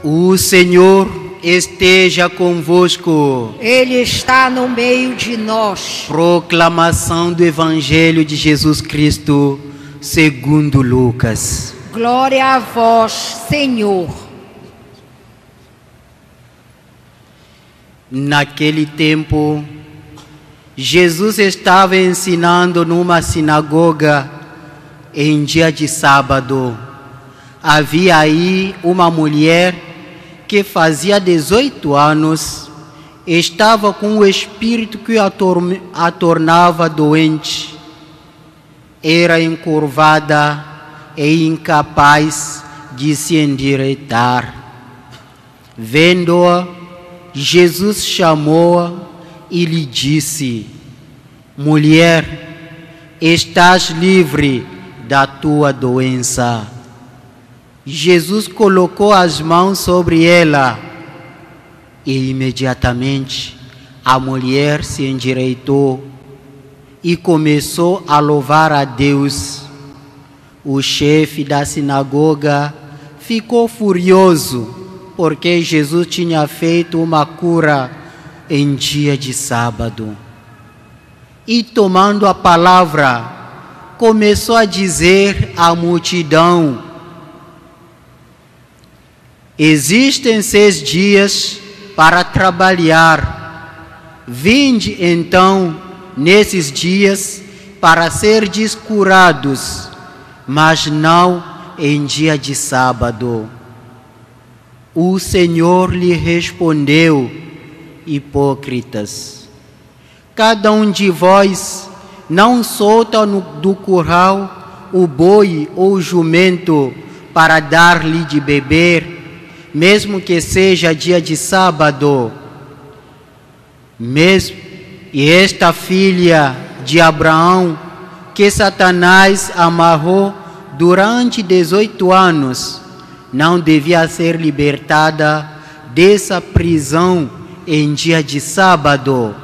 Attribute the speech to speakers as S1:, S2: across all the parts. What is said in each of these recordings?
S1: O Senhor esteja convosco.
S2: Ele está no meio de nós.
S1: Proclamação do Evangelho de Jesus Cristo, segundo Lucas.
S2: Glória a vós, Senhor.
S1: Naquele tempo, Jesus estava ensinando numa sinagoga em dia de sábado. Havia aí uma mulher que fazia 18 anos, estava com o espírito que a tornava doente. Era encurvada e incapaz de se endireitar. Vendo-a, Jesus chamou-a e lhe disse: mulher, estás livre da tua doença. Jesus colocou as mãos sobre ela e imediatamente a mulher se endireitou e começou a louvar a Deus. O chefe da sinagoga ficou furioso porque Jesus tinha feito uma cura em dia de sábado. E tomando a palavra, começou a dizer à multidão: existem 6 dias para trabalhar. Vinde então nesses dias para serdes curados, mas não em dia de sábado. O Senhor lhe respondeu: hipócritas, cada um de vós não solta do curral o boi ou o jumento para dar-lhe de beber, mesmo que seja dia de sábado. E esta filha de Abraão, que Satanás amarrou durante 18 anos, não devia ser libertada dessa prisão em dia de sábado?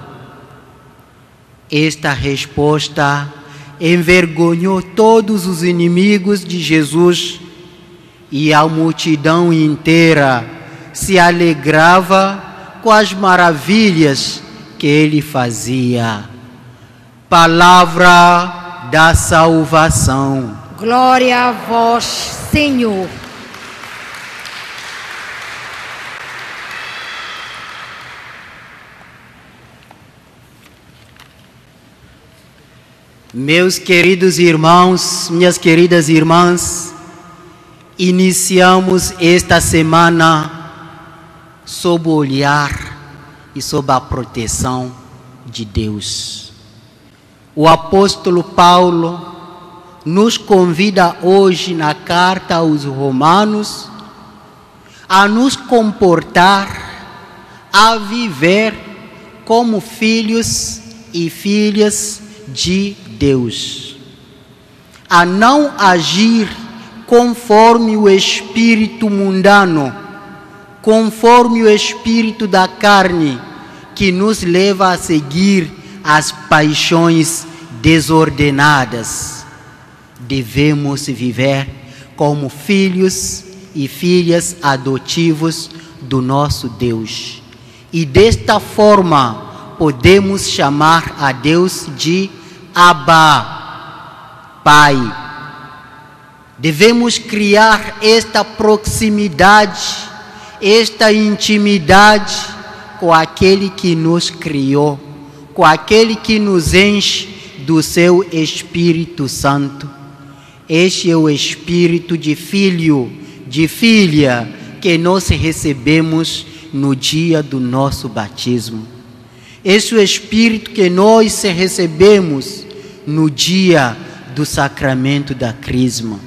S1: Esta resposta envergonhou todos os inimigos de Jesus, e a multidão inteira se alegrava com as maravilhas que ele fazia. Palavra da salvação.
S2: Glória a vós, Senhor.
S1: Meus queridos irmãos, minhas queridas irmãs, iniciamos esta semana sob o olhar e sob a proteção de Deus. O apóstolo Paulo nos convida hoje na carta aos Romanos a nos comportar, a viver como filhos e filhas de Deus, a não agir conforme o espírito mundano, conforme o espírito da carne, que nos leva a seguir as paixões desordenadas. Devemos viver como filhos e filhas adotivos do nosso Deus. E desta forma podemos chamar a Deus de Abba, Pai. Devemos criar esta proximidade, esta intimidade com aquele que nos criou, com aquele que nos enche do seu Espírito Santo. Este é o espírito de filho, de filha, que nós recebemos no dia do nosso batismo. Este é o espírito que nós recebemos no dia do sacramento da crisma.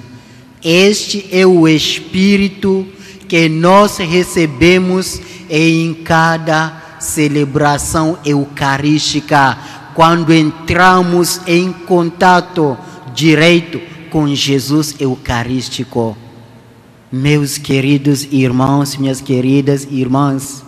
S1: Este é o espírito que nós recebemos em cada celebração eucarística, quando entramos em contato direto com Jesus Eucarístico. Meus queridos irmãos, minhas queridas irmãs,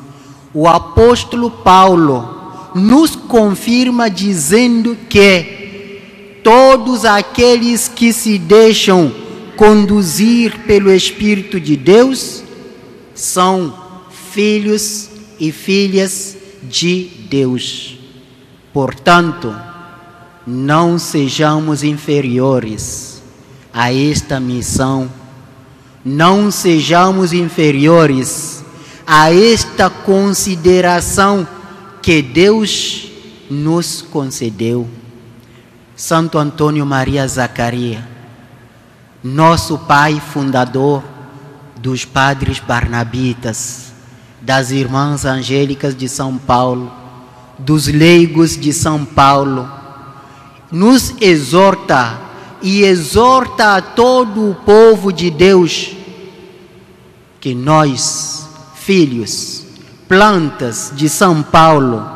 S1: o apóstolo Paulo nos confirma dizendo que todos aqueles que se deixam conduzir pelo Espírito de Deus são filhos e filhas de Deus. Portanto, não sejamos inferiores a esta missão, não sejamos inferiores a esta consideração que Deus nos concedeu. Santo Antônio Maria Zacarias, nosso pai fundador dos padres barnabitas, das irmãs angélicas de São Paulo, dos leigos de São Paulo, nos exorta e exorta a todo o povo de Deus que nós, filhos, plantas de São Paulo,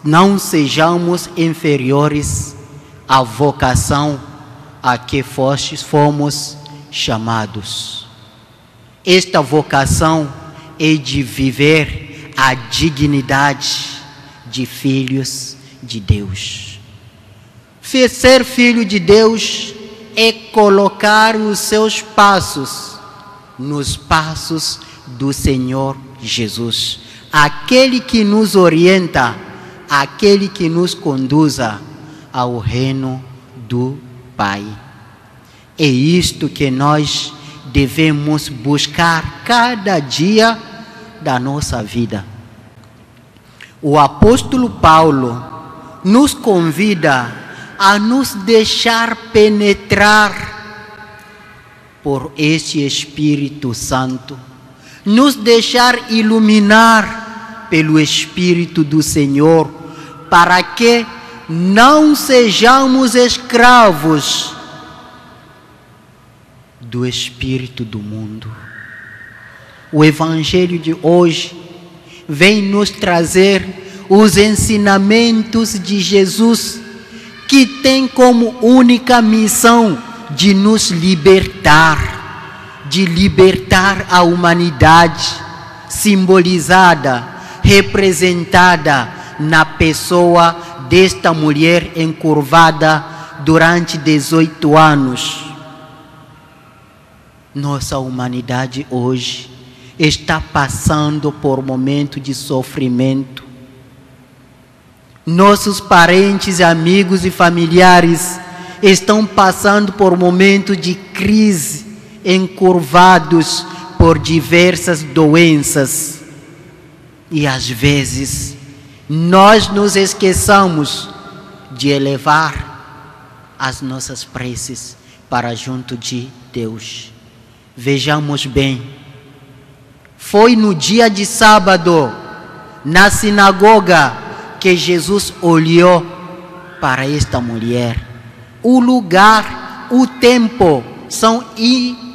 S1: não sejamos inferiores à vocação a que fomos chamados. Esta vocação é de viver a dignidade de filhos de Deus. Ser filho de Deus é colocar os seus passos nos passos do Senhor Jesus, aquele que nos orienta, aquele que nos conduza ao reino do Pai. É isto que nós devemos buscar cada dia da nossa vida. O apóstolo Paulo nos convida a nos deixar penetrar por este Espírito Santo, nos deixar iluminar pelo Espírito do Senhor, para que não sejamos escravos do espírito do mundo. O Evangelho de hoje vem nos trazer os ensinamentos de Jesus, que tem como única missão de nos libertar, de libertar a humanidade, simbolizada, representada na pessoa desta mulher encurvada durante 18 anos. Nossa humanidade hoje está passando por um momento de sofrimento. Nossos parentes, amigos e familiares estão passando por um momento de crise, encurvados por diversas doenças. E às vezes nós nos esqueçamos de elevar as nossas preces para junto de Deus. Vejamos bem, foi no dia de sábado, na sinagoga, que Jesus olhou para esta mulher. O lugar, o tempo são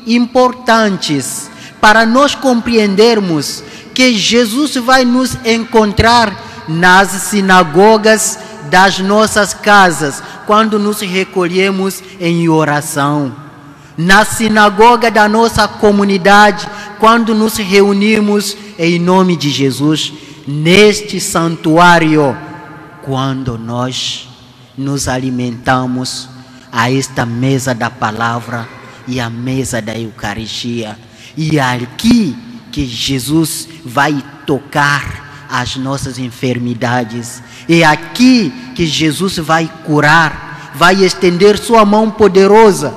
S1: importantes para nós compreendermos que Jesus vai nos encontrar nas sinagogas das nossas casas, quando nos recolhemos em oração. Na sinagoga da nossa comunidade, quando nos reunimos em nome de Jesus. Neste santuário, quando nós nos alimentamos a esta mesa da palavra e a mesa da Eucaristia. E é aqui que Jesus vai tocar as nossas enfermidades. É aqui que Jesus vai curar, vai estender sua mão poderosa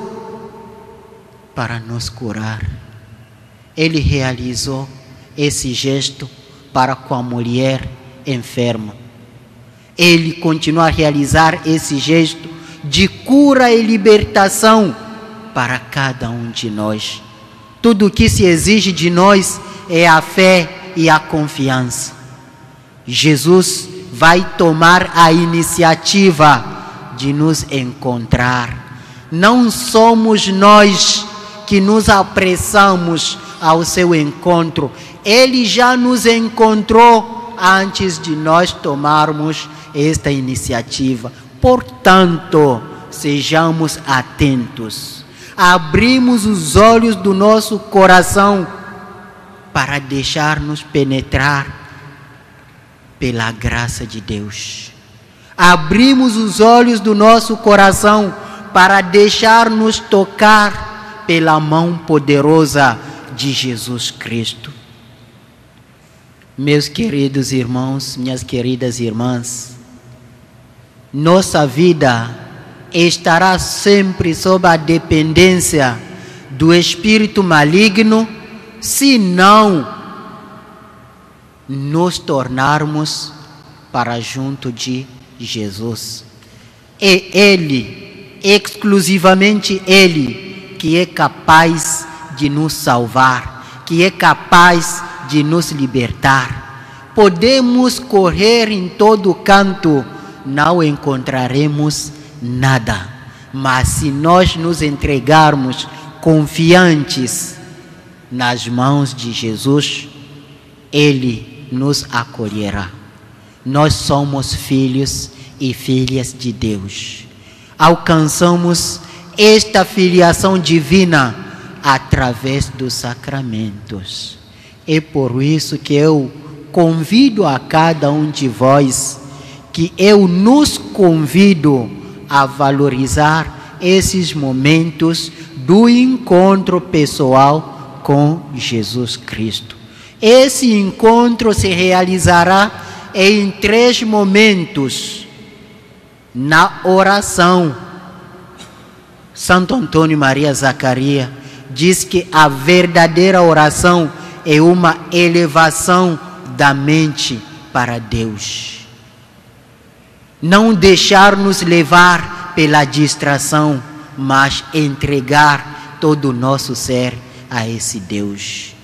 S1: para nos curar. Ele realizou esse gesto para com a mulher enferma. Ele continua a realizar esse gesto de cura e libertação para cada um de nós. Tudo o que se exige de nós é a fé e a confiança. Jesus vai tomar a iniciativa de nos encontrar. Não somos nós que nos apressamos ao seu encontro. Ele já nos encontrou antes de nós tomarmos esta iniciativa. Portanto, sejamos atentos. Abrimos os olhos do nosso coração para deixar-nos penetrar pela graça de Deus. Abrimos os olhos do nosso coração para deixar-nos tocar pela mão poderosa de Jesus Cristo. Meus queridos irmãos, minhas queridas irmãs, nossa vida estará sempre sob a dependência do espírito maligno se não nos tornarmos para junto de Jesus. É Ele, exclusivamente Ele, que é capaz de nos salvar, que é capaz de nos libertar. Podemos correr em todo canto, não encontraremos nada. Mas se nós nos entregarmos confiantes nas mãos de Jesus, Ele nos acolherá. Nós somos filhos e filhas de Deus. Alcançamos esta filiação divina através dos sacramentos. É por isso que eu convido a cada um de vós, que eu nos convido a valorizar esses momentos do encontro pessoal com Jesus Cristo. Esse encontro se realizará em 3 momentos. Na oração, Santo Antônio Maria Zacarias diz que a verdadeira oração é uma elevação da mente para Deus. Não deixar-nos levar pela distração, mas entregar todo o nosso ser a esse Deus.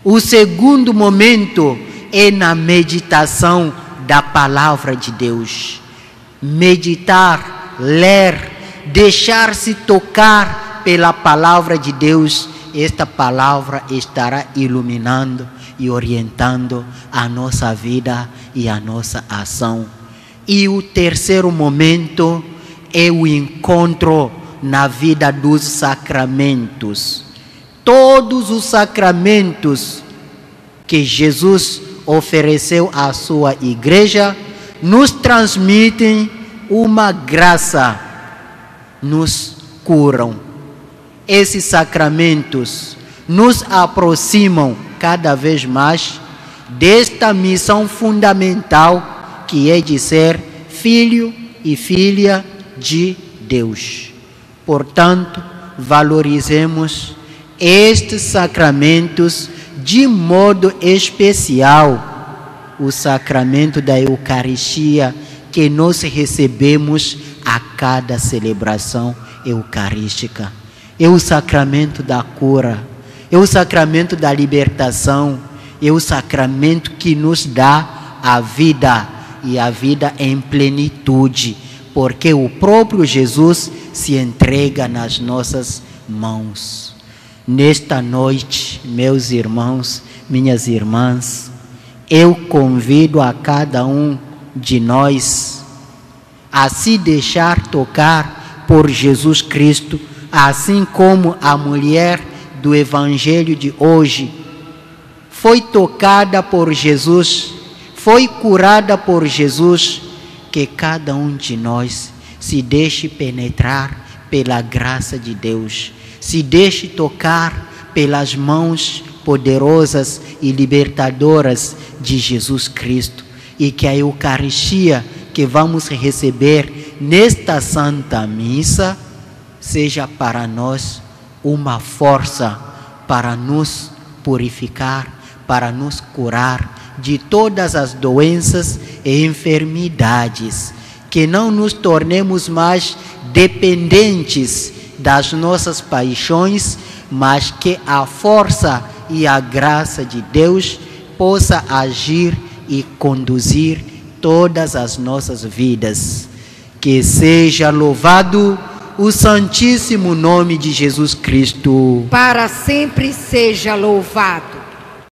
S1: O segundo momento é na meditação da palavra de Deus. Meditar, ler, deixar-se tocar pela palavra de Deus. Esta palavra estará iluminando e orientando a nossa vida e a nossa ação. E o terceiro momento é o encontro na vida dos sacramentos. Todos os sacramentos que Jesus ofereceu à sua igreja nos transmitem uma graça, nos curam. Esses sacramentos nos aproximam cada vez mais desta missão fundamental que é de ser filho e filha de Deus. Portanto, valorizemos estes sacramentos, de modo especial o sacramento da Eucaristia, que nós recebemos a cada celebração eucarística. É o sacramento da cura, é o sacramento da libertação, é o sacramento que nos dá a vida, e a vida em plenitude, porque o próprio Jesus se entrega nas nossas mãos. Nesta noite, meus irmãos, minhas irmãs, eu convido a cada um de nós a se deixar tocar por Jesus Cristo, assim como a mulher do Evangelho de hoje foi tocada por Jesus, foi curada por Jesus. Que cada um de nós se deixe penetrar pela graça de Deus, se deixe tocar pelas mãos poderosas e libertadoras de Jesus Cristo, e que a Eucaristia que vamos receber nesta Santa Missa seja para nós uma força para nos purificar, para nos curar de todas as doenças e enfermidades, que não nos tornemos mais dependentes das nossas paixões, mas que a força e a graça de Deus possa agir e conduzir todas as nossas vidas. Que seja louvado o santíssimo nome de Jesus Cristo.
S2: Para sempre seja louvado.